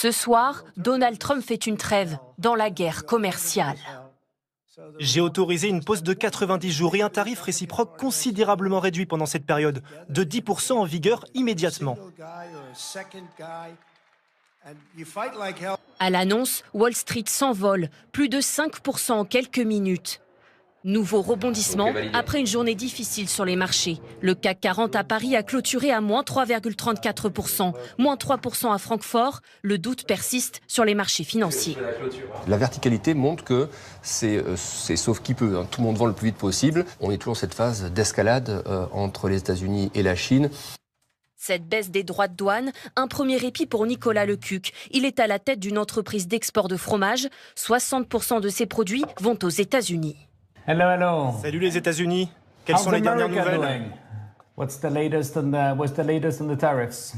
Ce soir, Donald Trump fait une trêve dans la guerre commerciale. J'ai autorisé une pause de 90 jours et un tarif réciproque considérablement réduit pendant cette période, de 10% en vigueur immédiatement. À l'annonce, Wall Street s'envole, plus de 5% en quelques minutes. Nouveau rebondissement après une journée difficile sur les marchés. Le CAC 40 à Paris a clôturé à moins 3,34%, moins 3% à Francfort. Le doute persiste sur les marchés financiers. La verticalité montre que c'est sauf qui peut. Tout le monde vend le plus vite possible. On est toujours dans cette phase d'escalade entre les États-Unis et la Chine. Cette baisse des droits de douane, un premier répit pour Nicolas Lecuq. Il est à la tête d'une entreprise d'export de fromage. 60% de ses produits vont aux États-Unis. Hello, hello. Salut les États-Unis. Quelles sont les dernières nouvelles? What's the latest on the tariffs?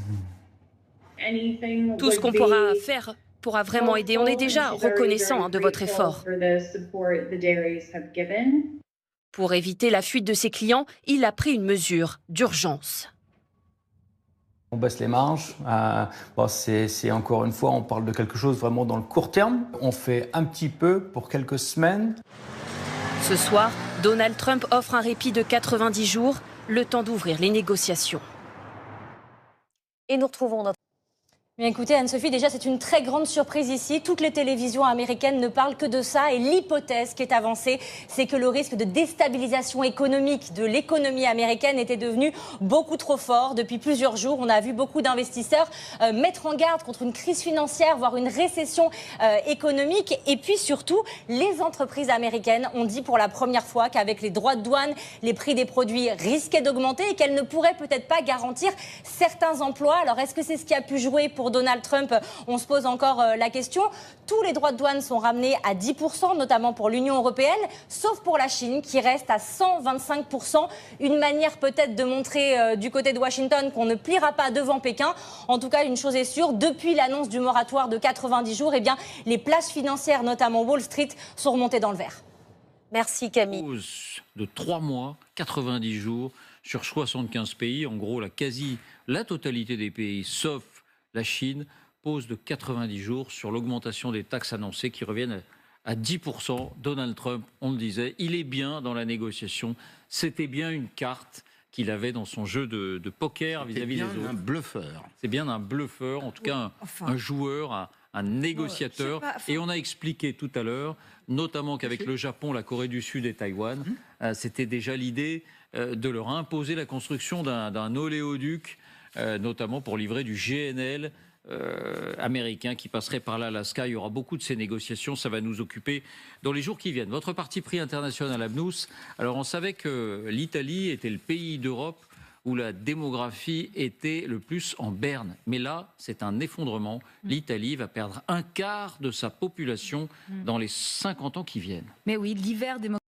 Tout ce qu'on pourra faire pourra vraiment aider. On est déjà reconnaissant de votre effort. Pour éviter la fuite de ses clients, il a pris une mesure d'urgence. On baisse les marges. C'est encore une fois, on parle de quelque chose vraiment dans le court terme. On fait un petit peu pour quelques semaines. Ce soir, Donald Trump offre un répit de 90 jours, le temps d'ouvrir les négociations. Et nous retrouvons notre... Bien écoutez Anne-Sophie, déjà c'est une très grande surprise ici. Toutes les télévisions américaines ne parlent que de ça et l'hypothèse qui est avancée, c'est que le risque de déstabilisation économique de l'économie américaine était devenu beaucoup trop fort. Depuis plusieurs jours, on a vu beaucoup d'investisseurs mettre en garde contre une crise financière, voire une récession économique. Et puis surtout, les entreprises américaines ont dit pour la première fois qu'avec les droits de douane, les prix des produits risquaient d'augmenter et qu'elles ne pourraient peut-être pas garantir certains emplois. Alors est-ce que c'est ce qui a pu jouer pour Donald Trump? On se pose encore la question. Tous les droits de douane sont ramenés à 10%, notamment pour l'Union européenne, sauf pour la Chine qui reste à 125%. Une manière peut-être de montrer du côté de Washington qu'on ne pliera pas devant Pékin. En tout cas, une chose est sûre, depuis l'annonce du moratoire de 90 jours, eh bien, les places financières, notamment Wall Street, sont remontées dans le vert. Merci Camille. De 3 mois, 90 jours, sur 75 pays, en gros la totalité des pays, sauf la Chine, pose de 90 jours sur l'augmentation des taxes annoncées qui reviennent à 10%. Donald Trump, on le disait, il est bien dans la négociation. C'était bien une carte qu'il avait dans son jeu de poker vis-à-vis des autres. C'est bien un bluffeur. C'est bien un bluffeur, en tout cas un joueur, un négociateur. Et on a expliqué tout à l'heure, notamment qu'avec le Japon, la Corée du Sud et Taïwan, c'était déjà l'idée de leur imposer la construction d'un oléoduc, notamment pour livrer du GNL américain qui passerait par l'Alaska. Il y aura beaucoup de ces négociations, ça va nous occuper dans les jours qui viennent. Votre parti pris international, Abnous, alors on savait que l'Italie était le pays d'Europe où la démographie était le plus en berne. Mais là, c'est un effondrement. L'Italie va perdre un quart de sa population dans les 50 ans qui viennent. Mais oui, l'hiver démographique.